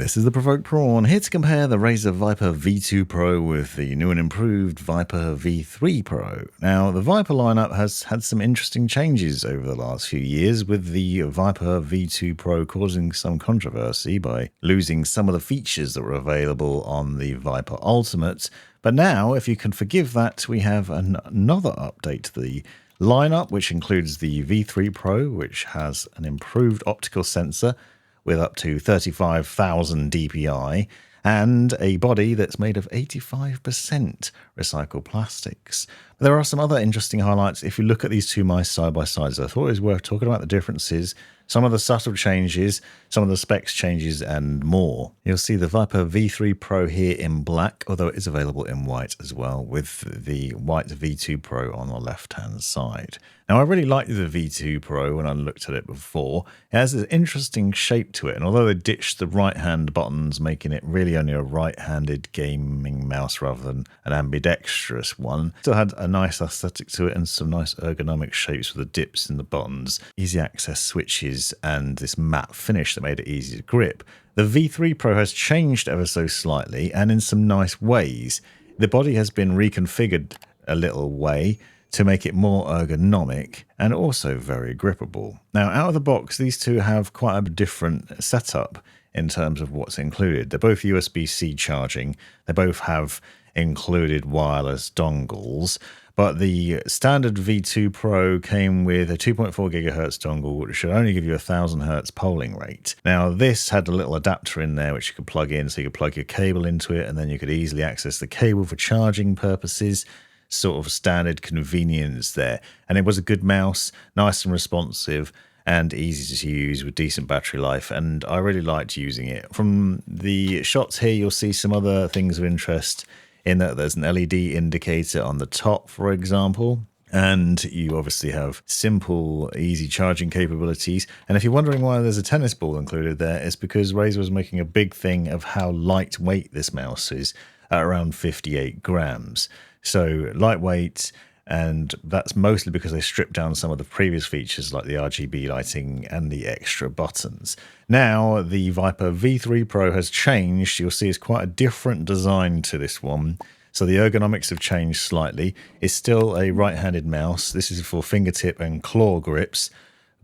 This is the Provoked Prawn, here to compare the Razer Viper V2 Pro with the new and improved Viper V3 Pro. Now, the Viper lineup has had some interesting changes over the last few years, with the Viper V2 Pro causing some controversy by losing some of the features that were available on the Viper Ultimate. But now, if you can forgive that, we have another update to the lineup, which includes the V3 Pro, which has an improved optical sensor with up to 35,000 dpi, and a body that's made of 85% recycled plastics. There are some other interesting highlights. If you look at these two mice side by side, I thought it was worth talking about the differences, some of the subtle changes, some of the specs changes, and more. You'll see the Viper V3 Pro here in black, although it is available in white as well, with the white V2 Pro on the left-hand side. Now, I really liked the V2 Pro when I looked at it before. It has an interesting shape to it, and although they ditched the right-hand buttons, making it really only a right-handed gaming mouse rather than an ambidextrous one, it still had a nice aesthetic to it and some nice ergonomic shapes with the dips in the buttons, easy access switches, and this matte finish that made it easy to grip. The V3 Pro has changed ever so slightly, and in some nice ways. The body has been reconfigured a little way to make it more ergonomic and also very grippable. Now, out of the box, these two have quite a different setup in terms of what's included. They're both USB-C charging. They both have included wireless dongles, but the standard V2 Pro came with a 2.4 GHz dongle, which should only give you 1000 Hz polling rate. Now, this had a little adapter in there which you could plug in, so you could plug your cable into it, and then you could easily access the cable for charging purposes. Sort of standard convenience there. And it was a good mouse, nice and responsive, and easy to use with decent battery life, and I really liked using it. From the shots here, you'll see some other things of interest in that there's an LED indicator on the top, for example, and you obviously have simple, easy charging capabilities. And if you're wondering why there's a tennis ball included there, it's because Razer was making a big thing of how lightweight this mouse is, at around 58 grams. So lightweight, and that's mostly because they stripped down some of the previous features like the RGB lighting and the extra buttons. Now, the Viper V3 Pro has changed. You'll see it's quite a different design to this one. So the ergonomics have changed slightly. It's still a right-handed mouse. This is for fingertip and claw grips,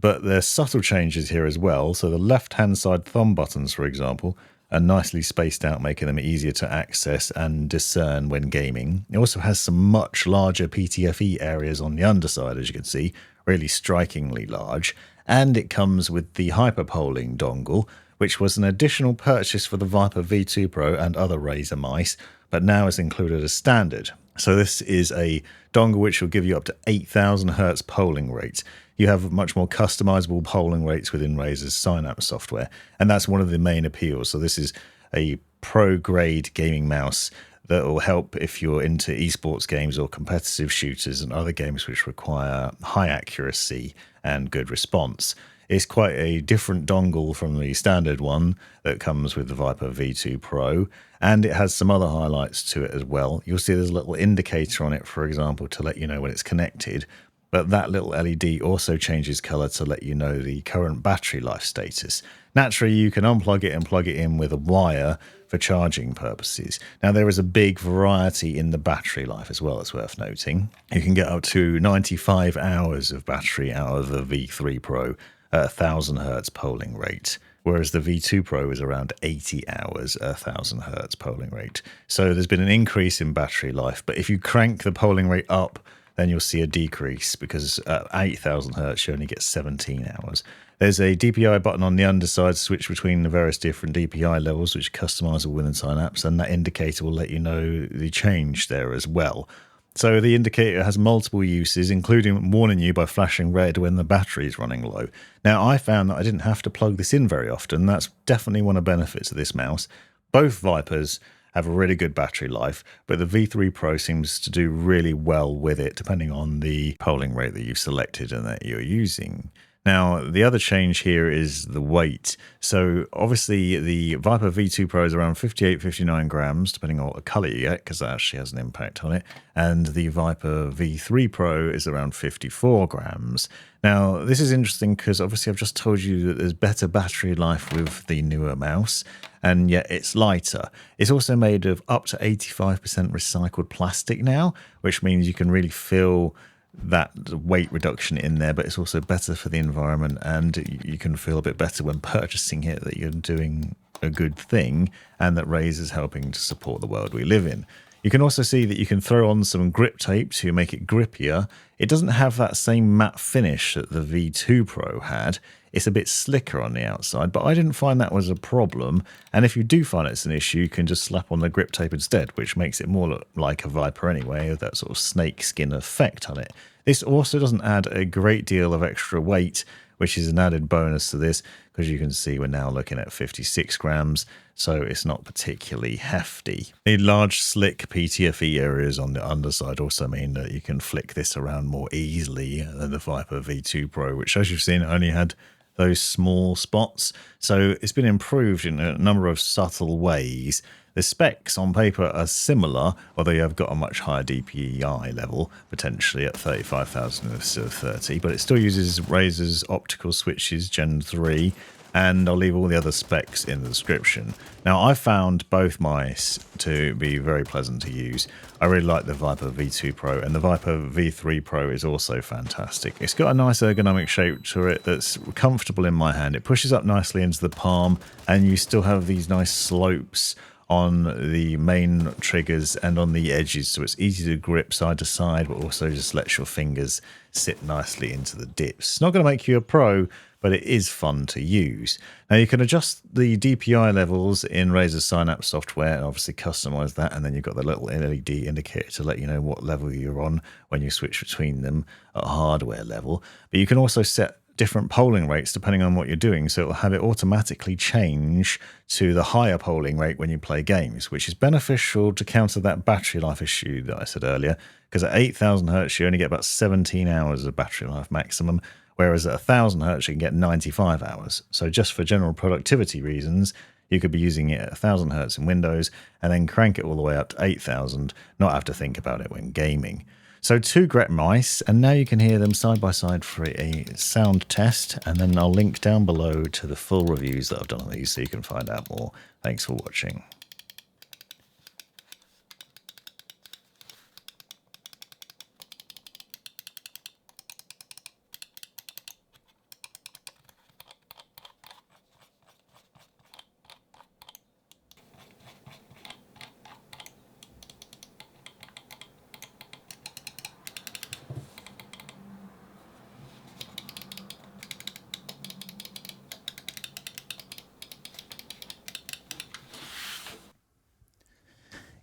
but there's subtle changes here as well. So the left-hand side thumb buttons, for example, are nicely spaced out, making them easier to access and discern when gaming. It also has some much larger PTFE areas on the underside, as you can see, really strikingly large. And it comes with the hyperpolling dongle, which was an additional purchase for the Viper V2 Pro and other Razer mice, but now is included as standard. So this is a dongle which will give you up to 8000 Hz polling rates. You have much more customizable polling rates within Razer's Synapse software, and that's one of the main appeals. So this is a pro-grade gaming mouse that will help if you're into esports games or competitive shooters and other games which require high accuracy and good response. It's quite a different dongle from the standard one that comes with the Viper V2 Pro, and it has some other highlights to it as well. You'll see there's a little indicator on it, for example, to let you know when it's connected. But that little LED also changes color to let you know the current battery life status. Naturally, you can unplug it and plug it in with a wire for charging purposes. Now, there is a big variety in the battery life as well, it's worth noting. You can get up to 95 hours of battery out of the V3 Pro at 1000 Hz polling rate, whereas the V2 Pro is around 80 hours at 1000 Hz polling rate. So there's been an increase in battery life, but if you crank the polling rate up, then you'll see a decrease, because at 8000 Hz you only get 17 hours. There's a DPI button on the underside to switch between the various different DPI levels, which are customizable within Synapse, and that indicator will let you know the change there as well. So the indicator has multiple uses, including warning you by flashing red when the battery is running low. Now, I found that I didn't have to plug this in very often. That's definitely one of the benefits of this mouse. Both Vipers have a really good battery life, but the V3 Pro seems to do really well with it, depending on the polling rate that you've selected and that you're using. Now, the other change here is the weight. So obviously the Viper V2 Pro is around 58, 59 grams, depending on what color you get, because that actually has an impact on it. And the Viper V3 Pro is around 54 grams. Now, this is interesting because obviously I've just told you that there's better battery life with the newer mouse, and yet it's lighter. It's also made of up to 85% recycled plastic now, which means you can really feel that weight reduction in there, but it's also better for the environment, and you can feel a bit better when purchasing it that you're doing a good thing and that Razer is helping to support the world we live in. You can also see that you can throw on some grip tape to make it grippier. It doesn't have that same matte finish that the V2 Pro had. It's a bit slicker on the outside, but I didn't find that was a problem. And if you do find it's an issue, you can just slap on the grip tape instead, which makes it more look like a Viper anyway, with that sort of snake skin effect on it. This also doesn't add a great deal of extra weight, which is an added bonus to this, because you can see we're now looking at 56 grams, so it's not particularly hefty. The large slick PTFE areas on the underside also mean that you can flick this around more easily than the Viper V2 Pro, which, as you've seen, only had those small spots. So it's been improved in a number of subtle ways. The specs on paper are similar, although you have got a much higher DPI level, potentially at 35,000 instead of 30, but it still uses Razer's optical switches Gen 3, and I'll leave all the other specs in the description. Now, I found both mice to be very pleasant to use. I really like the Viper V2 Pro, and the Viper V3 Pro is also fantastic. It's got a nice ergonomic shape to it that's comfortable in my hand. It pushes up nicely into the palm, and you still have these nice slopes on the main triggers and on the edges, so it's easy to grip side to side, but also just lets your fingers sit nicely into the dips. It's not going to make you a pro, but it is fun to use. Now, you can adjust the DPI levels in Razer Synapse software and obviously customize that, and then you've got the little LED indicator to let you know what level you're on when you switch between them at hardware level. But you can also set different polling rates depending on what you're doing, so it'll have it automatically change to the higher polling rate when you play games, which is beneficial to counter that battery life issue that I said earlier, because at 8,000 Hz you only get about 17 hours of battery life maximum, whereas at 1,000 Hz you can get 95 hours. So just for general productivity reasons, you could be using it at 1,000 Hz in Windows and then crank it all the way up to 8,000, not have to think about it when gaming. So 2 Gret mice, and now you can hear them side by side for a sound test, and then I'll link down below to the full reviews that I've done on these so you can find out more. Thanks for watching.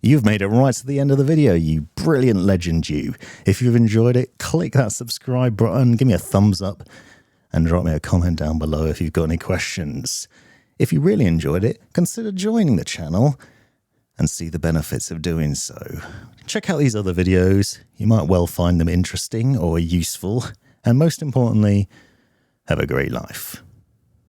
You've made it right to the end of the video, you brilliant legend you. If you've enjoyed it, click that subscribe button, give me a thumbs up, and drop me a comment down below if you've got any questions. If you really enjoyed it, consider joining the channel and see the benefits of doing so. Check out these other videos, you might well find them interesting or useful, and most importantly, have a great life.